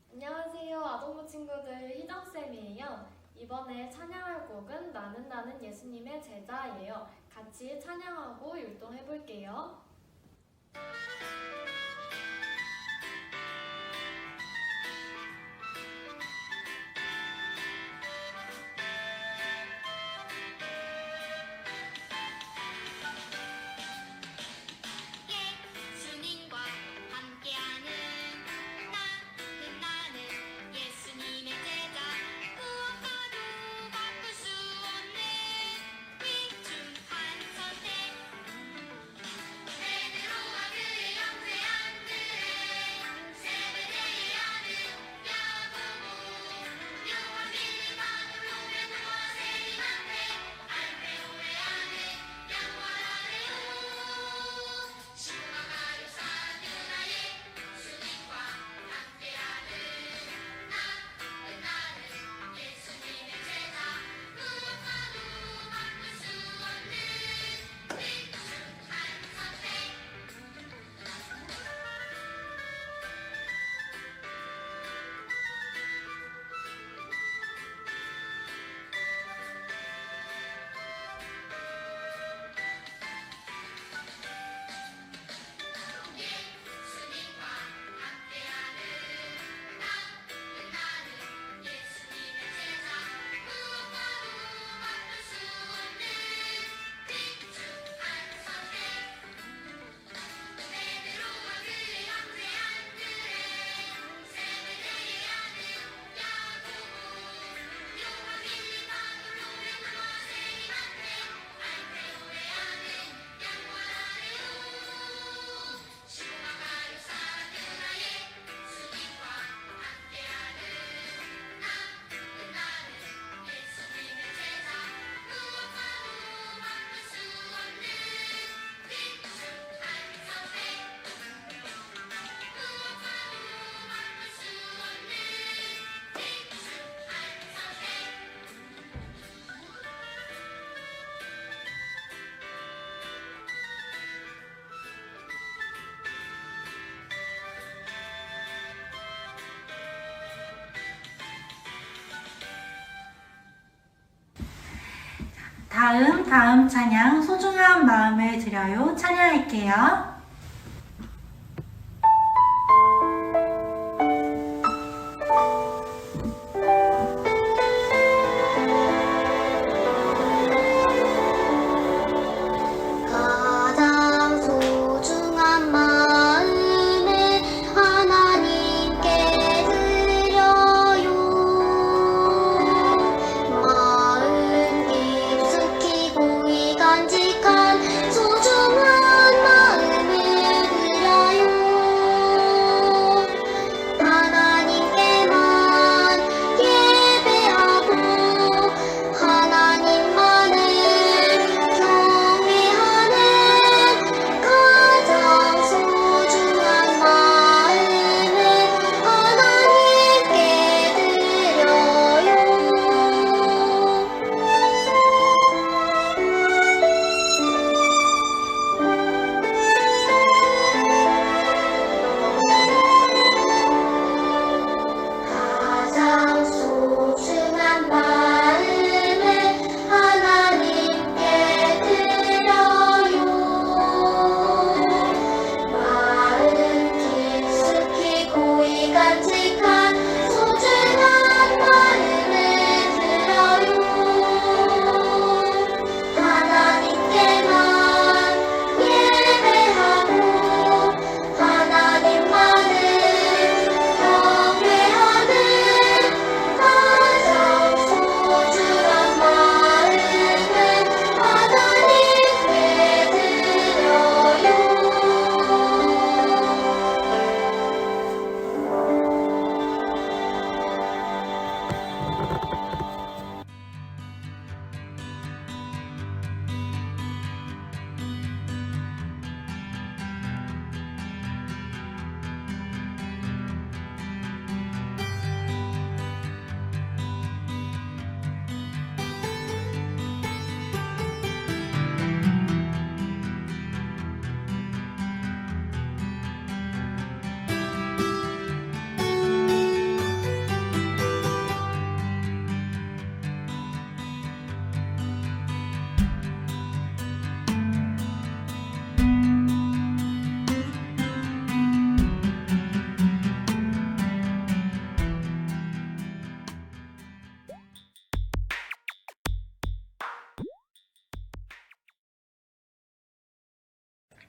안녕하세요. 아동부 친구들 희정쌤이에요. 이번에 찬양할 곡은 나는 예수님의 제자예요. 같이 찬양하고 율동해 볼게요. 예수님과 함께하는 나는 예수님의 제자 무엇과도 바꿀 수 없는 귀중한 선택 베드로와 그의 영세한들 세베대의 아들 야고보 요한 빌립 바돌로 베드로와 세리만데 알페오의 아들 양와라네오 시몬아가요 사두나의 주님과 함께하는 나는 예수님의 제자 무엇과도 바꿀 수 없는 귀중한 선택 예수님과 함께하는 나는 예수님의 제자 무엇과도 바꿀 수 없는 귀중한 선택 베드로와 그의 영세한들 세베대의 아들 야고보 요한 빌립 바돌로 베드로와 세리만데 알페오의 아들 양와라네오 시몬아가요 사두나의 주님과 함께하는 나는 예수님의 제자 무엇과도 바꿀 수 없는 귀중한 선택 무엇과도 바꿀 수 없는 귀중한 선택 다음 찬양 소중한 마음을 드려요. 찬양할게요. 가장 소중한 마음을 하나님께 드려요. 마음 깊숙이 고이 간직한 소중한 마음을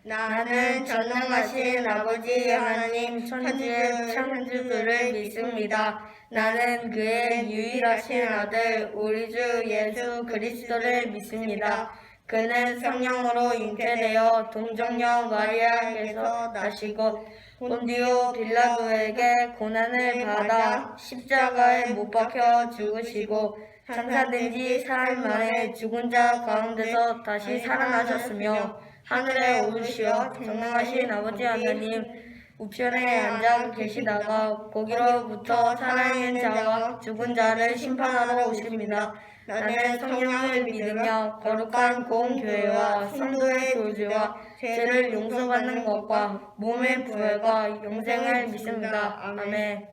나는 전능하신 아버지 하나님 천지의 창조주를 믿습니다. 나는 그의 유일하신 아들 우리 주 예수 그리스도를 믿습니다. 그는 성령으로 잉태되어 동정녀 마리아에게서 나시고 본디오 빌라도에게 고난을 받아 십자가에 못 박혀 죽으시고 장사된 지 사흘 만에 죽은 자 가운데서 다시 살아나셨으며 하늘에 오르시어 전능하신 아버지 하나님 우편에 앉아 계시다가 거기로부터 살아있는 자와 죽은 자를 심판하러 오십니다. 나는 성령을 믿으며 거룩한 공교회와 성도의 교제와 죄를 용서받는 것과 몸의 부활과 영생을 믿습니다. 아멘.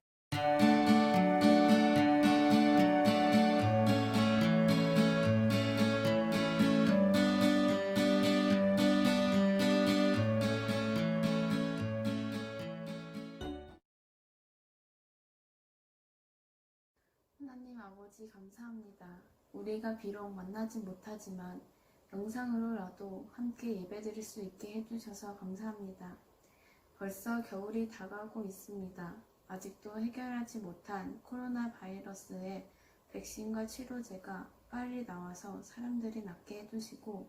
하나님 아버지 감사합니다. 우리가 비록 만나지 못하지만 영상으로라도 함께 예배드릴 수 있게 해주셔서 감사합니다. 벌써 겨울이 다가오고 있습니다. 아직도 해결하지 못한 코로나 바이러스의 백신과 치료제가 빨리 나와서 사람들이 낫게 해주시고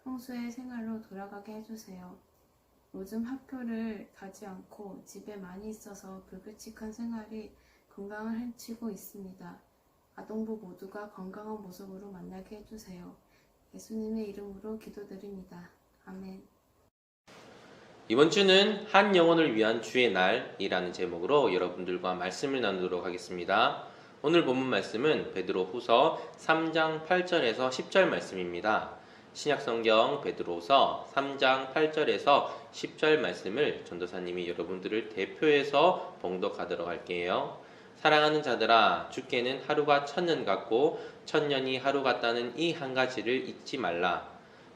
평소의 생활로 돌아가게 해주세요. 요즘 학교를 가지 않고 집에 많이 있어서 불규칙한 생활이 건강을 해치고 있습니다. 아동부 모두가 건강한 모습으로 만나게 해주세요. 예수님의 이름으로 기도드립니다. 아멘. 이번 주는 한 영혼을 위한 주의 날이라는 제목으로 여러분들과 말씀을 나누도록 하겠습니다. 오늘 본문 말씀은 베드로후서 3장 8절에서 10절 말씀입니다. 신약성경 베드로후서 3장 8절에서 10절 말씀을 전도사님이 여러분들을 대표해서 봉독하도록 할게요. 사랑하는 자들아, 주께는 하루가 천년 같고 천년이 하루 같다는 이 한 가지를 잊지 말라.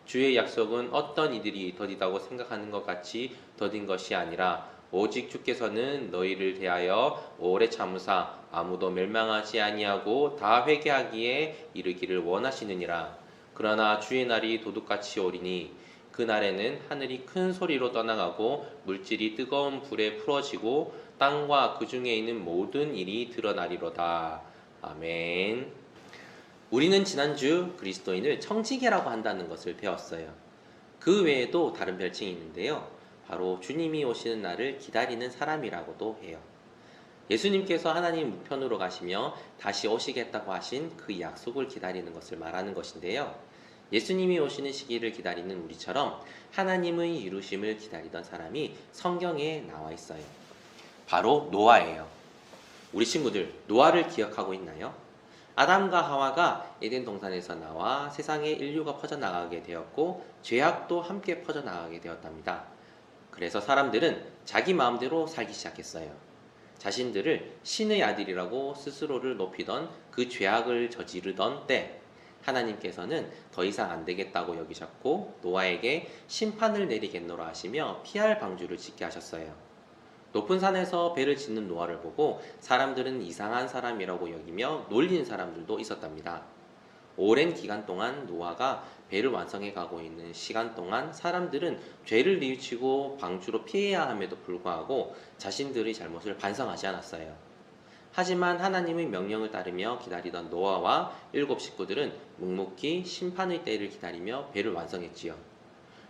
주의 약속은 어떤 이들이 더디다고 생각하는 것 같이 더딘 것이 아니라 오직 주께서는 너희를 대하여 오래 참으사 아무도 멸망하지 아니하고 다 회개하기에 이르기를 원하시느니라. 그러나 주의 날이 도둑같이 오리니 그 날에는 하늘이 큰 소리로 떠나가고 물질이 뜨거운 불에 풀어지고 땅과 그 중에 있는 모든 일이 드러나리로다. 아멘. 우리는 지난주 그리스도인을 청지기라고 한다는 것을 배웠어요. 그 외에도 다른 별칭이 있는데요. 바로 주님이 오시는 날을 기다리는 사람이라고도 해요. 예수님께서 하나님 우편으로 가시며 다시 오시겠다고 하신 그 약속을 기다리는 것을 말하는 것인데요. 예수님이 오시는 시기를 기다리는 우리처럼 하나님의 이루심을 기다리던 사람이 성경에 나와 있어요. 바로 노아예요. 우리 친구들, 노아를 기억하고 있나요? 아담과 하와가 에덴 동산에서 나와 세상에 인류가 퍼져나가게 되었고 죄악도 함께 퍼져나가게 되었답니다. 그래서 사람들은 자기 마음대로 살기 시작했어요. 자신들을 신의 아들이라고 스스로를 높이던 그 죄악을 저지르던 때 하나님께서는 더 이상 안 되겠다고 여기셨고 노아에게 심판을 내리겠노라 하시며 피할 방주를 짓게 하셨어요. 높은 산에서 배를 짓는 노아를 보고 사람들은 이상한 사람이라고 여기며 놀리는 사람들도 있었답니다. 오랜 기간 동안 노아가 배를 완성해 가고 있는 시간 동안 사람들은 죄를 뉘우치고 방주로 피해야 함에도 불구하고 자신들의 잘못을 반성하지 않았어요. 하지만 하나님의 명령을 따르며 기다리던 노아와 7 식구들은 묵묵히 심판의 때를 기다리며 배를 완성했지요.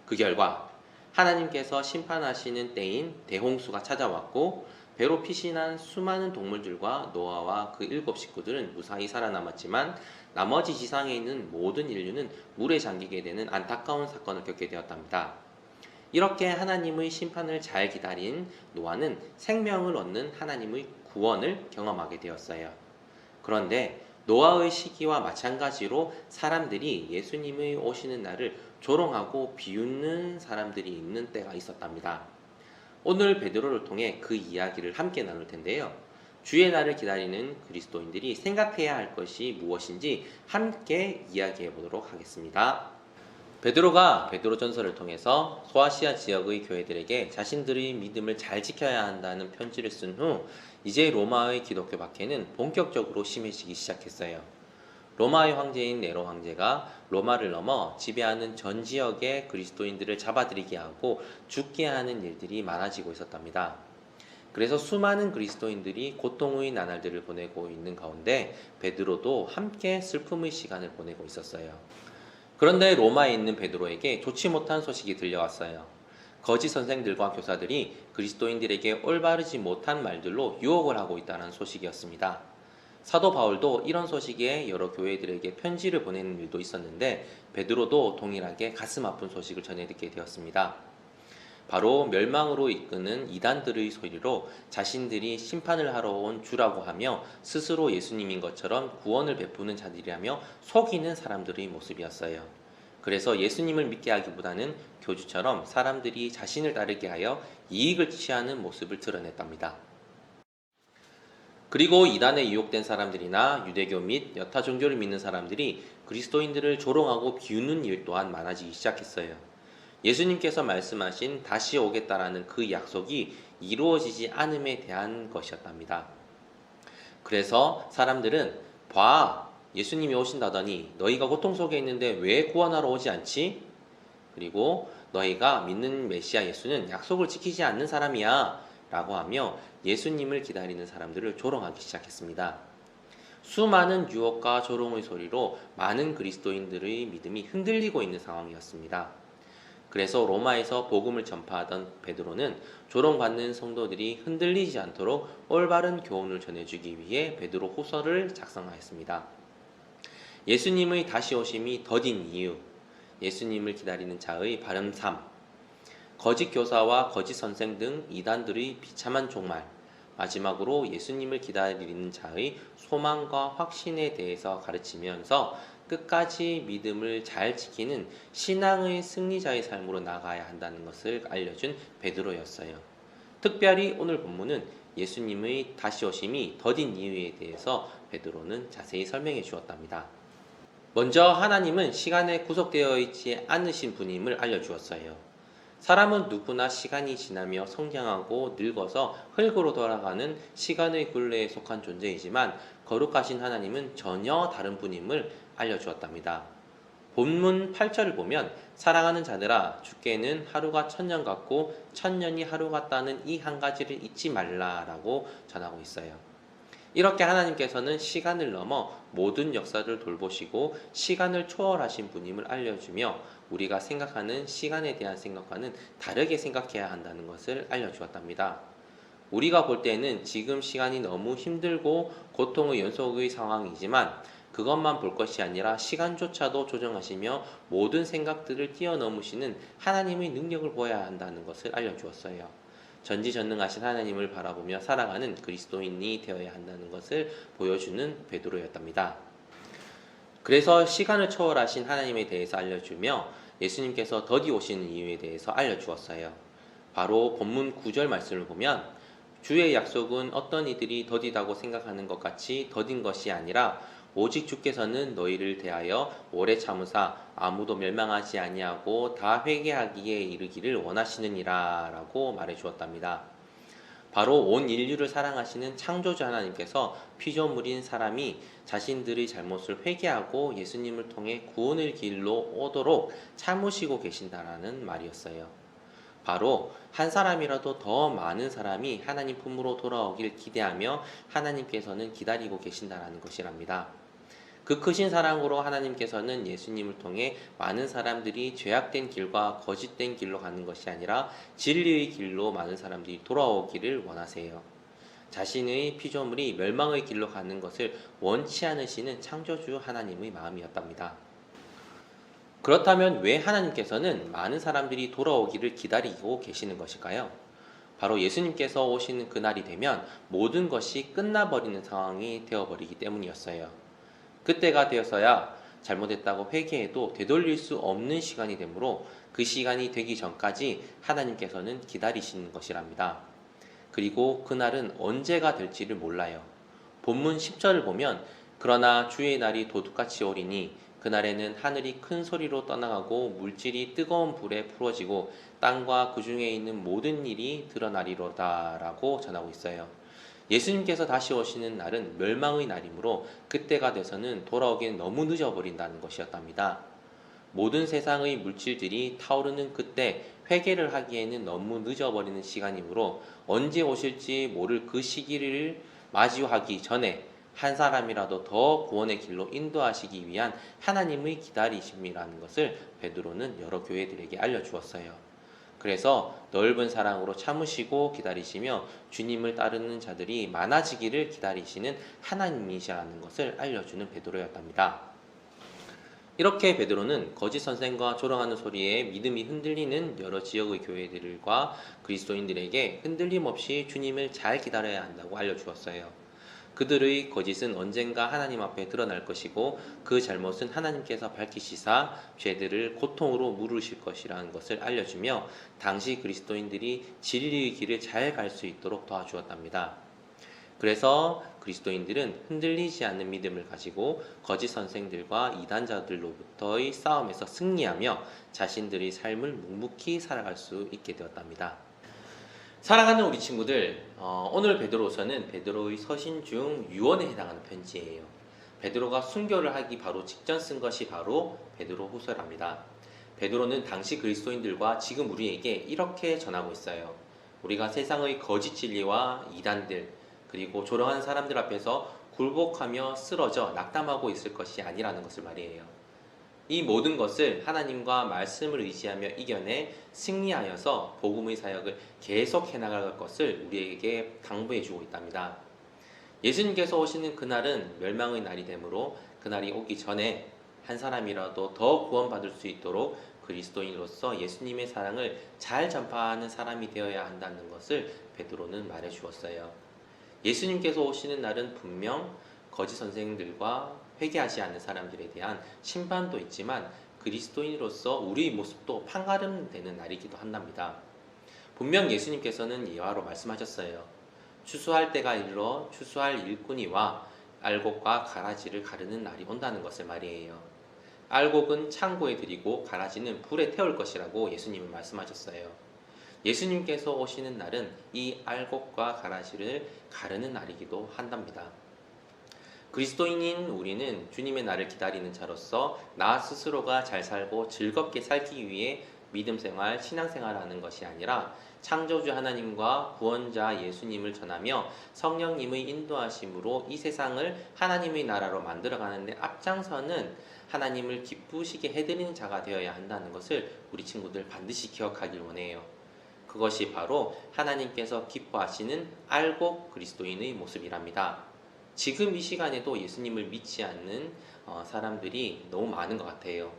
그 결과 하나님께서 심판하시는 때인 대홍수가 찾아왔고 배로 피신한 수많은 동물들과 노아와 그 7 식구들은 무사히 살아남았지만 나머지 지상에 있는 모든 인류는 물에 잠기게 되는 안타까운 사건을 겪게 되었답니다. 이렇게 하나님의 심판을 잘 기다린 노아는 생명을 얻는 하나님의 구원을 경험하게 되었어요. 그런데 노아의 시기와 마찬가지로 사람들이 예수님의 오시는 날을 조롱하고 비웃는 사람들이 있는 때가 있었답니다. 오늘 베드로를 통해 그 이야기를 함께 나눌 텐데요. 주의 날을 기다리는 그리스도인들이 생각해야 할 것이 무엇인지 함께 이야기해 보도록 하겠습니다. 베드로가 베드로전서를 통해서 소아시아 지역의 교회들에게 자신들의 믿음을 잘 지켜야 한다는 편지를 쓴 후 이제 로마의 기독교 박해는 본격적으로 심해지기 시작했어요. 로마의 황제인 네로 황제가 로마를 넘어 지배하는 전 지역의 그리스도인들을 잡아들이게 하고 죽게 하는 일들이 많아지고 있었답니다. 그래서 수많은 그리스도인들이 고통의 나날들을 보내고 있는 가운데 베드로도 함께 슬픔의 시간을 보내고 있었어요. 그런데 로마에 있는 베드로에게 좋지 못한 소식이 들려왔어요. 거짓 선생들과 교사들이 그리스도인들에게 올바르지 못한 말들로 유혹을 하고 있다는 소식이었습니다. 사도 바울도 이런 소식에 여러 교회들에게 편지를 보내는 일도 있었는데 베드로도 동일하게 가슴 아픈 소식을 전해 듣게 되었습니다. 바로 멸망으로 이끄는 이단들의 소리로 자신들이 심판을 하러 온 주라고 하며 스스로 예수님인 것처럼 구원을 베푸는 자들이라며 속이는 사람들의 모습이었어요. 그래서 예수님을 믿게 하기보다는 교주처럼 사람들이 자신을 따르게 하여 이익을 취하는 모습을 드러냈답니다. 그리고 이단에 유혹된 사람들이나 유대교 및 여타 종교를 믿는 사람들이 그리스도인들을 조롱하고 비웃는 일 또한 많아지기 시작했어요. 예수님께서 말씀하신 다시 오겠다라는 그 약속이 이루어지지 않음에 대한 것이었답니다. 그래서 사람들은 봐, 예수님이 오신다더니 너희가 고통 속에 있는데 왜 구원하러 오지 않지? 그리고 너희가 믿는 메시아 예수는 약속을 지키지 않는 사람이야 라고 하며 예수님을 기다리는 사람들을 조롱하기 시작했습니다. 수많은 유혹과 조롱의 소리로 많은 그리스도인들의 믿음이 흔들리고 있는 상황이었습니다. 그래서 로마에서 복음을 전파하던 베드로는 조롱받는 성도들이 흔들리지 않도록 올바른 교훈을 전해주기 위해 베드로 후서를 작성하였습니다. 예수님의 다시 오심이 더딘 이유, 예수님을 기다리는 자의 바른 삶, 거짓 교사와 거짓 선생 등 이단들의 비참한 종말, 마지막으로 예수님을 기다리는 자의 소망과 확신에 대해서 가르치면서 끝까지 믿음을 잘 지키는 신앙의 승리자의 삶으로 나가야 한다는 것을 알려준 베드로였어요. 특별히 오늘 본문은 예수님의 다시 오심이 더딘 이유에 대해서 베드로는 자세히 설명해 주었답니다. 먼저 하나님은 시간에 구속되어 있지 않으신 분임을 알려주었어요. 사람은 누구나 시간이 지나며 성장하고 늙어서 흙으로 돌아가는 시간의 굴레에 속한 존재이지만 거룩하신 하나님은 전혀 다른 분임을 알려주었답니다. 본문 8절을 보면 사랑하는 자들아 주께는 하루가 천년 같고 천년이 하루 같다는 이 한 가지를 잊지 말라라고 전하고 있어요. 이렇게 하나님께서는 시간을 넘어 모든 역사를 돌보시고 시간을 초월하신 분임을 알려주며 우리가 생각하는 시간에 대한 생각과는 다르게 생각해야 한다는 것을 알려주었답니다. 우리가 볼 때는 지금 시간이 너무 힘들고 고통의 연속의 상황이지만 그것만 볼 것이 아니라 시간조차도 조정하시며 모든 생각들을 뛰어넘으시는 하나님의 능력을 보아야 한다는 것을 알려주었어요. 전지전능하신 하나님을 바라보며 살아가는 그리스도인이 되어야 한다는 것을 보여주는 베드로였답니다. 그래서 시간을 초월하신 하나님에 대해서 알려주며 예수님께서 더디 오시는 이유에 대해서 알려주었어요. 바로 본문 9절 말씀을 보면 주의 약속은 어떤 이들이 더디다고 생각하는 것 같이 더딘 것이 아니라 오직 주께서는 너희를 대하여 오래 참으사 아무도 멸망하지 아니하고 다 회개하기에 이르기를 원하시느니라 라고 말해 주었답니다. 바로 온 인류를 사랑하시는 창조주 하나님께서 피조물인 사람이 자신들의 잘못을 회개하고 예수님을 통해 구원의 길로 오도록 참으시고 계신다라는 말이었어요. 바로 한 사람이라도 더 많은 사람이 하나님 품으로 돌아오길 기대하며 하나님께서는 기다리고 계신다라는 것이랍니다. 그 크신 사랑으로 하나님께서는 예수님을 통해 많은 사람들이 죄악된 길과 거짓된 길로 가는 것이 아니라 진리의 길로 많은 사람들이 돌아오기를 원하세요. 자신의 피조물이 멸망의 길로 가는 것을 원치 않으시는 창조주 하나님의 마음이었답니다. 그렇다면 왜 하나님께서는 많은 사람들이 돌아오기를 기다리고 계시는 것일까요? 바로 예수님께서 오시는 그날이 되면 모든 것이 끝나버리는 상황이 되어버리기 때문이었어요. 그때가 되어서야 잘못했다고 회개해도 되돌릴 수 없는 시간이 되므로 그 시간이 되기 전까지 하나님께서는 기다리시는 것이랍니다. 그리고 그날은 언제가 될지를 몰라요. 본문 10절을 보면 그러나 주의 날이 도둑같이 오리니 그날에는 하늘이 큰 소리로 떠나가고 물질이 뜨거운 불에 풀어지고 땅과 그 중에 있는 모든 일이 드러나리로다 라고 전하고 있어요. 예수님께서 다시 오시는 날은 멸망의 날이므로 그때가 돼서는 돌아오기엔 너무 늦어버린다는 것이었답니다. 모든 세상의 물질들이 타오르는 그때 회개를 하기에는 너무 늦어버리는 시간이므로 언제 오실지 모를 그 시기를 맞이하기 전에 한 사람이라도 더 구원의 길로 인도하시기 위한 하나님의 기다리심이라는 것을 베드로는 여러 교회들에게 알려주었어요. 그래서 넓은 사랑으로 참으시고 기다리시며 주님을 따르는 자들이 많아지기를 기다리시는 하나님이시라는 것을 알려주는 베드로였답니다. 이렇게 베드로는 거짓 선생과 조롱하는 소리에 믿음이 흔들리는 여러 지역의 교회들과 그리스도인들에게 흔들림 없이 주님을 잘 기다려야 한다고 알려주었어요. 그들의 거짓은 언젠가 하나님 앞에 드러날 것이고 그 잘못은 하나님께서 밝히시사 죄들을 고통으로 물으실 것이라는 것을 알려주며 당시 그리스도인들이 진리의 길을 잘 갈 수 있도록 도와주었답니다. 그래서 그리스도인들은 흔들리지 않는 믿음을 가지고 거짓 선생들과 이단자들로부터의 싸움에서 승리하며 자신들의 삶을 묵묵히 살아갈 수 있게 되었답니다. 사랑하는 우리 친구들, 오늘 베드로서는 베드로의 서신 중 유언에 해당하는 편지예요. 베드로가 순교를 하기 바로 직전 쓴 것이 바로 베드로 후서랍니다. 베드로는 당시 그리스도인들과 지금 우리에게 이렇게 전하고 있어요. 우리가 세상의 거짓 진리와 이단들 그리고 조롱하는 사람들 앞에서 굴복하며 쓰러져 낙담하고 있을 것이 아니라는 것을 말이에요. 이 모든 것을 하나님과 말씀을 의지하며 이겨내 승리하여서 복음의 사역을 계속 해나갈 것을 우리에게 당부해 주고 있답니다. 예수님께서 오시는 그날은 멸망의 날이 되므로 그날이 오기 전에 한 사람이라도 더 구원받을 수 있도록 그리스도인으로서 예수님의 사랑을 잘 전파하는 사람이 되어야 한다는 것을 베드로는 말해 주었어요. 예수님께서 오시는 날은 분명 거짓 선생들과 회개하지 않는 사람들에 대한 심판도 있지만 그리스도인으로서 우리의 모습도 판가름되는 날이기도 한답니다. 분명 예수님께서는 예화로 말씀하셨어요. 추수할 때가 이르러 추수할 일꾼이와 알곡과 가라지를 가르는 날이 온다는 것을 말이에요. 알곡은 창고에 들이고 가라지는 불에 태울 것이라고 예수님은 말씀하셨어요. 예수님께서 오시는 날은 이 알곡과 가라지를 가르는 날이기도 한답니다. 그리스도인인 우리는 주님의 날을 기다리는 자로서 나 스스로가 잘 살고 즐겁게 살기 위해 믿음 생활, 신앙 생활하는 것이 아니라 창조주 하나님과 구원자 예수님을 전하며 성령님의 인도하심으로 이 세상을 하나님의 나라로 만들어가는데 앞장서는 하나님을 기쁘시게 해드리는 자가 되어야 한다는 것을 우리 친구들 반드시 기억하길 원해요. 그것이 바로 하나님께서 기뻐하시는 알곡 그리스도인의 모습이랍니다. 지금 이 시간에도 예수님을 믿지 않는 사람들이 너무 많은 것 같아요.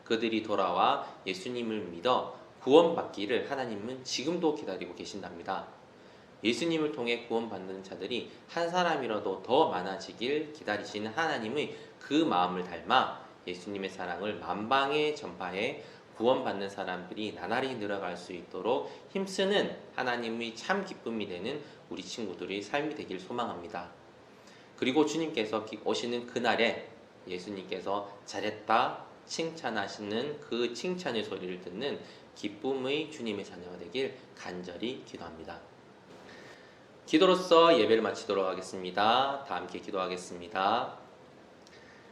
그들이 돌아와 예수님을 믿어 구원받기를 하나님은 지금도 기다리고 계신답니다. 예수님을 통해 구원받는 자들이 한 사람이라도 더 많아지길 기다리시는 하나님의 그 마음을 닮아 예수님의 사랑을 만방에 전파해 구원받는 사람들이 나날이 늘어갈 수 있도록 힘쓰는 하나님의 참 기쁨이 되는 우리 친구들의 삶이 되길 소망합니다. 그리고 주님께서 오시는 그날에 예수님께서 잘했다 칭찬하시는 그 칭찬의 소리를 듣는 기쁨의 주님의 자녀가 되길 간절히 기도합니다. 기도로서 예배를 마치도록 하겠습니다. 다 함께 기도하겠습니다.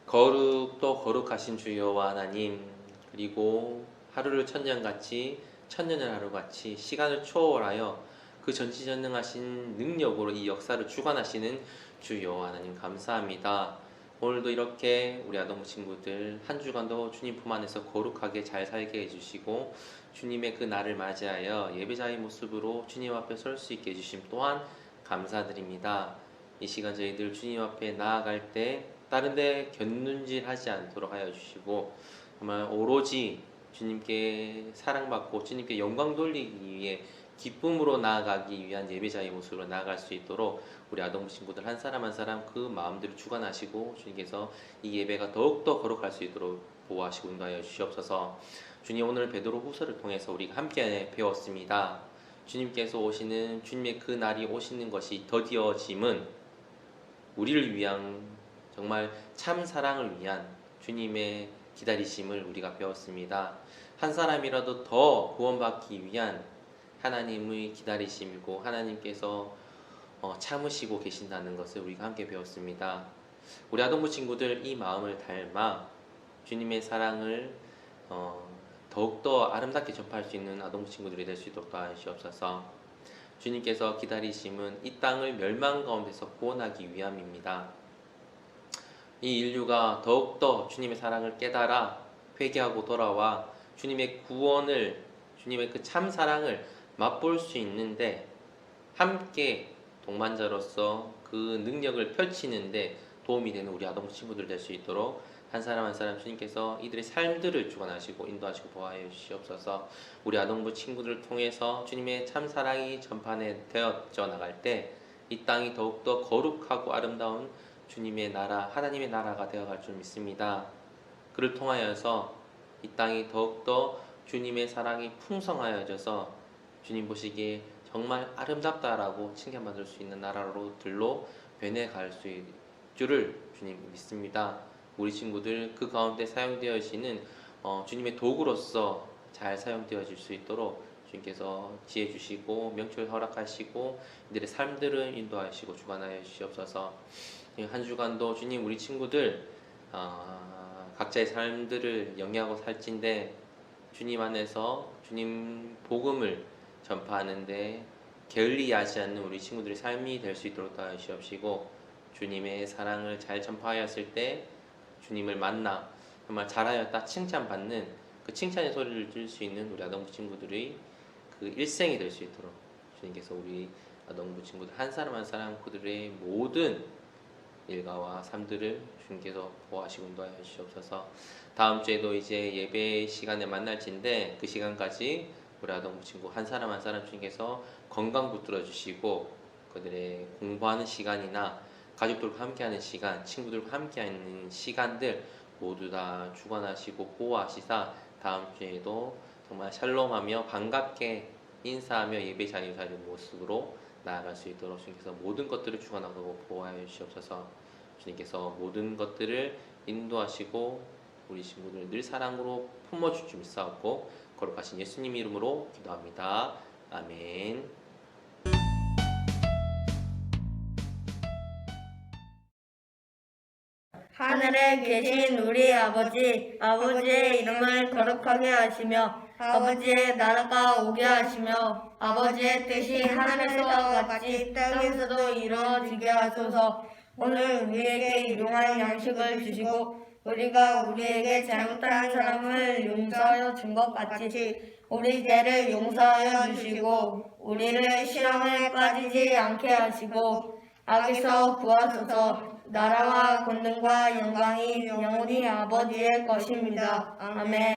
거룩도 거룩하신 주여와 하나님, 그리고 하루를 천년같이 천년을 하루같이 시간을 초월하여 그 전지전능하신 능력으로 이 역사를 주관하시는 주여 하나님 감사합니다. 오늘도 이렇게 우리 아동부 친구들 한 주간도 주님 품 안에서 거룩하게 잘 살게 해주시고 주님의 그 날을 맞이하여 예배자의 모습으로 주님 앞에 설 수 있게 해주심 또한 감사드립니다. 이 시간 저희들 주님 앞에 나아갈 때 다른 데 곁눈질하지 않도록 하여 주시고 정말 오로지 주님께 사랑받고 주님께 영광 돌리기 위해 기쁨으로 나아가기 위한 예배자의 모습으로 나아갈 수 있도록 우리 아동부 친구들 한 사람 한 사람 그 마음들을 주관하시고 주님께서 이 예배가 더욱더 거룩할 수 있도록 보호하시고 인도하여 주시옵소서. 주님, 오늘 베드로 후서를 통해서 우리가 함께 배웠습니다. 주님께서 오시는 주님의 그 날이 오시는 것이 더디어짐은 우리를 위한 정말 참 사랑을 위한 주님의 기다리심을 우리가 배웠습니다. 한 사람이라도 더 구원받기 위한 하나님의 기다리심이고 하나님께서 참으시고 계신다는 것을 우리가 함께 배웠습니다. 우리 아동부 친구들 이 마음을 닮아 주님의 사랑을 더욱더 아름답게 접할 수 있는 아동부 친구들이 될 수 있도록 도와주시옵소서. 주님께서 기다리심은 이 땅을 멸망 가운데서 구원하기 위함입니다. 이 인류가 더욱더 주님의 사랑을 깨달아 회개하고 돌아와 주님의 구원을, 주님의 그 참 사랑을 맛볼 수 있는데 함께 동반자로서 그 능력을 펼치는데 도움이 되는 우리 아동부 친구들 될 수 있도록 한 사람 한 사람 주님께서 이들의 삶들을 주관하시고 인도하시고 보호하여 주시옵소서. 우리 아동부 친구들을 통해서 주님의 참 사랑이 전파되어져 나갈 때 이 땅이 더욱더 거룩하고 아름다운 주님의 나라, 하나님의 나라가 되어갈 줄 믿습니다. 그를 통하여서 이 땅이 더욱더 주님의 사랑이 풍성하여져서 주님 보시기에 정말 아름답다라고 칭찬받을 수 있는 나라로들로 변해갈 수 있는 줄을 주님 믿습니다. 우리 친구들 그 가운데 사용되어지는 주님의 도구로서 잘 사용되어질 수 있도록 주님께서 지혜 주시고 명철 허락하시고 이들의 삶들을 인도하시고 주관하여 주시옵소서. 한 주간도 주님 우리 친구들 각자의 삶들을 영위하고 살진데 주님 안에서 주님 복음을 전파하는데 게을리하지 않는 우리 친구들의 삶이 될 수 있도록 도와주시옵시고 주님의 사랑을 잘 전파하였을 때 주님을 만나 정말 잘하였다 칭찬받는 그 칭찬의 소리를 들을 수 있는 우리 아동부 친구들의 그 일생이 될 수 있도록 주님께서 우리 아동부 친구들 한 사람 한 사람 그들의 모든 일가와 삶들을 주님께서 보호하시고 인도하여 주시옵소서. 다음 주에도 이제 예배 시간에 만날진데 그 시간까지 우리 아동부 친구 한 사람 한 사람 주님께서 건강 붙들어 주시고 그들의 공부하는 시간이나 가족들과 함께하는 시간, 친구들과 함께하는 시간들 모두 다 주관하시고 보호하시사 다음 주에도 정말 샬롬하며 반갑게 인사하며 예배 자리에 가는 모습으로 나아갈 수 있도록 주님께서 모든 것들을 주관하고 보호하여 주시옵소서. 주님께서 모든 것들을 인도하시고 우리 친구들 늘 사랑으로 품어줄 줄 믿사옵고 거룩하신 예수님 이름으로 기도합니다. 아멘. 하늘에 계신 우리 아버지, 아버지의 이름을 거룩하게 하시며 아버지의 나라가 오게 하시며 아버지의 뜻이 하늘에서와 같이 땅에서도 이루어지게 하소서. 오늘 우리에게 일용할 양식을 주시고 우리가 우리에게 잘못한 사람을 용서하여 준 것 같이 우리 죄를 용서하여 주시고 우리를 시험에 빠지지 않게 하시고 악에서 구하소서. 나라와 권능과 영광이 영원히 아버지의 것입니다. 아멘.